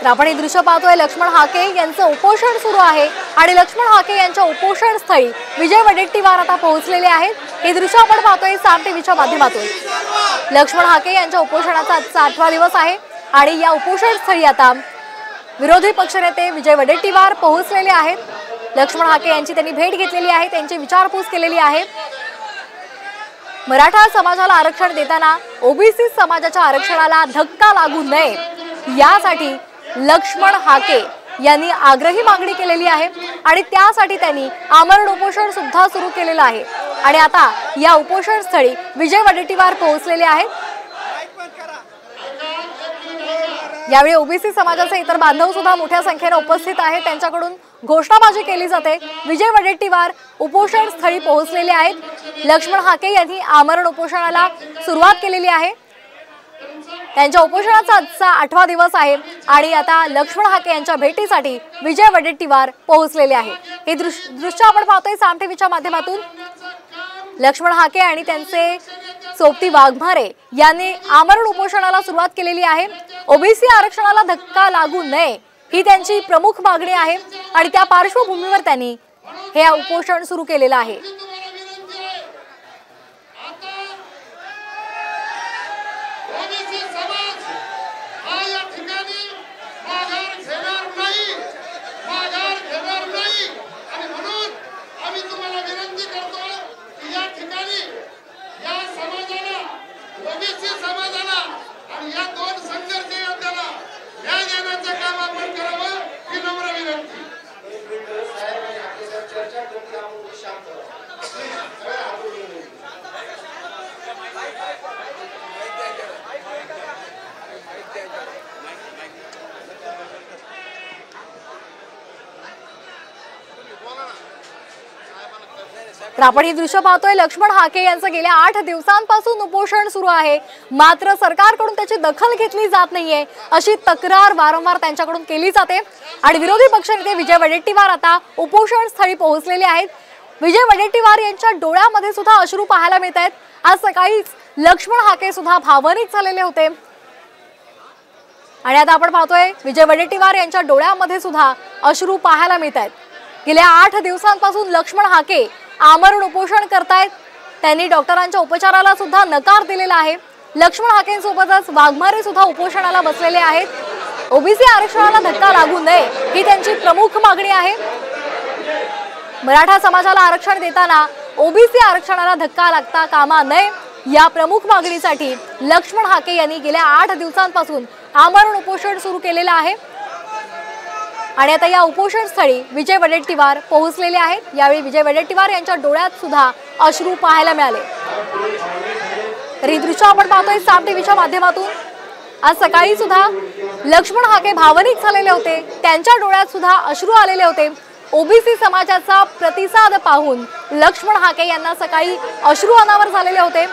तर आपण हे दृश्य पाहतोय, लक्ष्मण हाके यांचं उपोषण सुरू आहे आणि लक्ष्मण हाके यांच्या उपोषण स्थळी विजय वडेट्टीवार आता पोहोचलेले आहेत। हे दृश्य आपण पाहतोय साम टीव्हीच्या माध्यमातून। लक्ष्मण हाके यांच्या उपोषणाचा आजचा 8वा दिवस आहे आणि या उपोषण स्थळी आता विरोधी पक्षनेते विजय वडेट्टीवार पोहोचलेले आहेत। लक्ष्मण हाके यांची त्यांनी भेट घेतलेली आहे, त्यांची विचारपूस केलेली आहे। मराठा समाजाला आरक्षण देताना ओबीसी समाजाच्या आरक्षणाला धक्का लागू नये यासाठी लक्ष्मण हाके यांनी आग्रही मागणी केलेली आहे आणि त्यासाठी त्यांनी आमरण उपोषण सुद्धा सुरू केलेलं आहे आणि आता या उपोषण स्थळी विजय वडेट्टीवार पोहोचलेले आहेत। यावेळी ओबीसी समाजाचे इतर बांधव सुद्धा मोठ्या संख्येने उपस्थित आहेत, त्यांच्याकडून घोषणाबाजी केली जाते। विजय वडेट्टीवार उपोषण स्थळी पोहोचलेले आहेत। लक्ष्मण हाके यांनी आमरण उपोषणाला सुरुवात केलेली आहे। त्यांच्या उपोषणाचा आजचा 8वा दिवस आहे आणि आता लक्ष्मण हाके यांच्या भेटीसाठी विजय वडेट्टीवार पोहोचलेले आहे। हे दृश्य आपण पाहतोय साम टीव्हीच्या माध्यमातून। लक्ष्मण हाके आणि त्यांचे सोबती वाघमारे यांनी आमरण उपोषणाला सुरुवात केलेली आहे। ओबीसी आरक्षणाला धक्का लागू नये ही त्यांची प्रमुख मागणी आहे आणि त्या पार्श्वभूमीवर त्यांनी हे उपोषण सुरू केलेलं आहे। तर आपण हे दृश्य पाहतोय, लक्ष्मण हाके यांचं गेल्या 8 दिवसांपासून उपोषण सुरू आहे, मात्र सरकारकडून त्याची दखल घेतली जात नाहीये अशी तक्रार वारंवार त्यांच्याकडून केली जाते आणि विरोधी पक्षनेते विजय वडेट्टीवार आता उपोषण स्थळी पोहोचलेले आहेत। विजय वडेट्टीवार यांच्या डोळ्यामध्ये सुद्धा अश्रू पाहायला मिळत आहेत। आज सकाळी लक्ष्मण हाके सुद्धा भावनिक झालेले होते आणि आता आपण पाहतोय विजय वडेट्टीवार यांच्या डोळ्यामध्ये सुद्धा अश्रू पाहायला मिळत आहेत। गेल्या 8 दिवसांपासून लक्ष्मण हाके आमरण उपोषण करतायत, त्यांनी डॉक्टरांच्या उपचाराला सुद्धा नकार दिलेला आहे। लक्ष्मण हाकेंसोबतच वाघमारे सुद्धा उपोषणाला बसलेले आहेत। ओबीसी आरक्षणाला धक्का लागू नये ही त्यांची प्रमुख मागणी आहे। मराठा समाजाला आरक्षण देताना ओबीसी आरक्षणाला धक्का लागता कामा नये या प्रमुख मागणीसाठी लक्ष्मण हाके यांनी गेल्या 8 दिवसांपासून आमरण उपोषण सुरू केलेलं आहे आणि आता या उपोषण स्थळी विजय वडेट्टीवार पोहोचलेले आहेत। यावेळी विजय वडेट्टीवार यांच्या डोळ्यात सुद्धा अश्रू पाहायला मिळाले। तर ही दृश्य आपण पाहतोय साम टीव्हीच्या माध्यमातून। आज सकाळी सुद्धा लक्ष्मण हाके भावनिक झालेले होते, त्यांच्या डोळ्यात सुद्धा अश्रू आलेले होते। ओबीसी समाजाचा प्रतिसाद पाहून लक्ष्मण हाके यांना सकाळी अश्रू अनावर झालेले होते।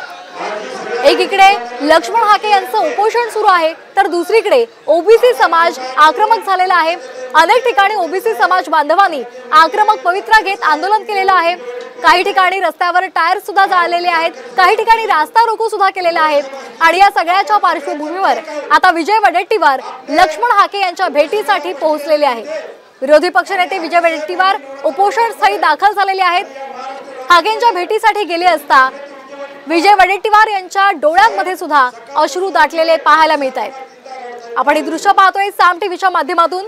एकीकडे लक्ष्मण हाके यांचं उपोषण सुरू आहे तर दुसरीकडे ओबीसी समाज आक्रमक झालेला आहे। अनेक ठिकाणी ओबीसी समाज बांधवांनी आक्रमक पवित्रा घेत आंदोलन केलेलं आहे। काही ठिकाणी रस्त्यावर टायर सुद्धा जाळलेले आहेत, काही ठिकाणी रास्ता रोको सुद्धा केलेला आहे आणि या सगळ्याच्या पार्श्वभूमीवर आता विजय वडेट्टीवार लक्ष्मण हाके यांच्या भेटीसाठी पोहोचलेले आहेत। विरोधी पक्षनेते विजय वडेट्टीवार उपोषण स्थळी दाखल झालेले आहेत। हाकेंच्या भेटीसाठी गेले असता विजय वडेट्टीवार यांच्या डोळ्यांमध्ये सुद्धा अश्रू दाटलेले पाहायला मिळत आहेत। आपण हे दृश्य पाहतोय साम टीव्हीच्या माध्यमातून।